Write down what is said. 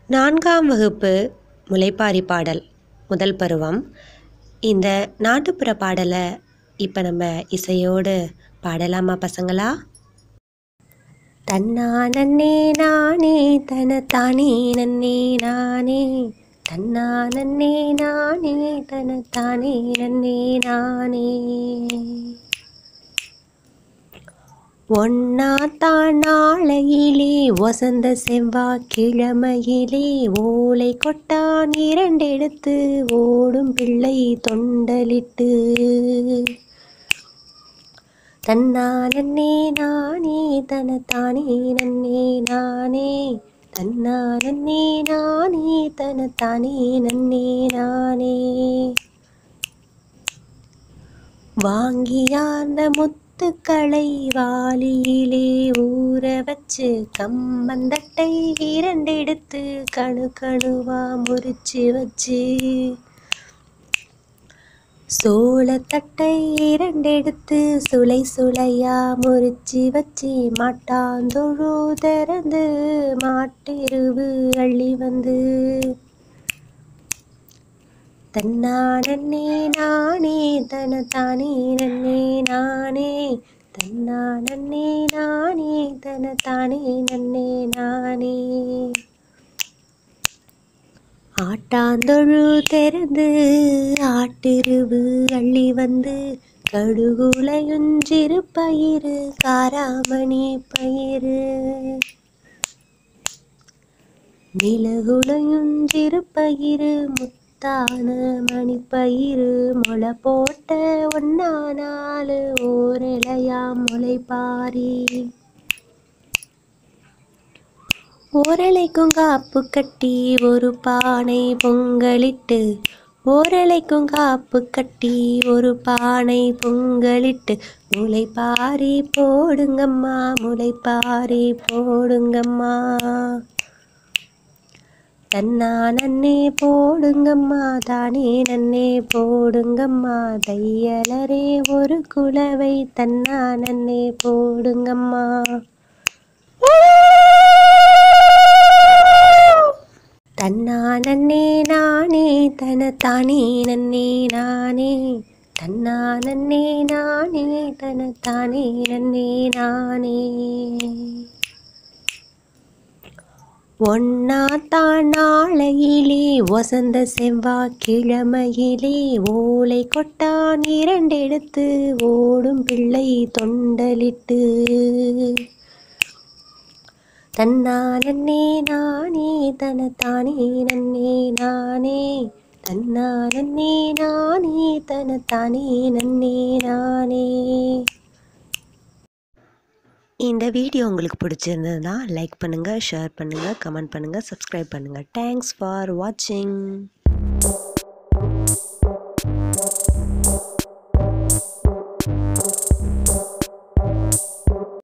நான்காம் வகுப்பு முளைப்பாரி பாடல் முதல் பருவம். இந்த நாட்டுப்புற பாடலை இப்போ நம்ம இசையோடு பாடலாமா பசங்களா? தன்னா நன்னே நானே தனத்தானே நன்னே நானே, தன்னா நன்னே நானே தனத்தானே நன்னே நானே. ஒன்னாத்தான் நாளையிலே வசந்த செவ்வாய்க்கிழமையிலே ஓலை கொட்டான் இரண்டெடுத்து ஓடும் பிள்ளை தொண்டலிட்டு. தன்னா நன்னே நானே தனத்தானே நன்னே நானே, தன்னா நன்னே நானே தனத்தானே நன்னே நானே. வாங்கியார்ந்த முத்துக்களை வாளியிலே ஊற வச்சு கம்மந்தட்டை இரண்டெடுத்து கணு கணுவா முறிச்சு வச்சு, சோளத்தட்டை இரண்டெடுத்து சுளை சுளையா முறிச்சு வச்சு மாட்டாந்தொழு திறந்து மாட்டெருவு அள்ளி வந்து. தன்னா நன்னே நானே தனத்தானே நன்னே நானே, தன்னா நன்னே நானே தனத்தானே நன்னே நானே. ஆட்டாந்தொழு திறந்து ஆட்டெருவு அள்ளி வந்து கடுகுலையுஞ்சிறு பயிறு காராமணி பயிறு, மிளகுலையுஞ்சிறு பயிறு முத்தான மணிப்பயிறு முளை போட்ட ஒன்னா நாலு ஓரலையா முளைப்பாரி. ஓரலைக்கும் காப்பு கட்டி ஒரு பானை பொங்கலிட்டு, ஓரலைக்கும் காப்பு கட்டி ஒரு பானை பொங்கலிட்டு, முளைப்பாரி போடுங்கம்மா முளைப்பாரி போடுங்கம்மா. தன்னா நன்னே போடுங்கம்மா தானே நன்னே போடுங்கம்மா, தையலரே ஒரு குலவை தன்னா நன்னே போடுங்கம்மா. தன்னா நன்னே நானே தனத்தானே நன்னே நானே, தன்னா நன்னே நானே தனத்தானே நன்னே நானே. ஒன்னாத்தான் நாளையிலே வசந்த செவ்வாய்க்கிழமையிலே ஓலை கொட்டான் இரண்டெடுத்து ஓடும் பிள்ளை தொண்டலிட்டு. தன்னா நன்னே நானே தனத்தானே நன்னே நானே, தன்னா நன்னே நானே தனத்தானே நன்னே நானே. இந்த வீடியோ உங்களுக்கு பிடிச்சிருந்ததுன்னா லைக் பண்ணுங்கள், ஷேர் பண்ணுங்கள், கமெண்ட் பண்ணுங்கள், சப்ஸ்கிரைப் பண்ணுங்கள். தேங்க்ஸ் ஃபார் வாட்சிங்.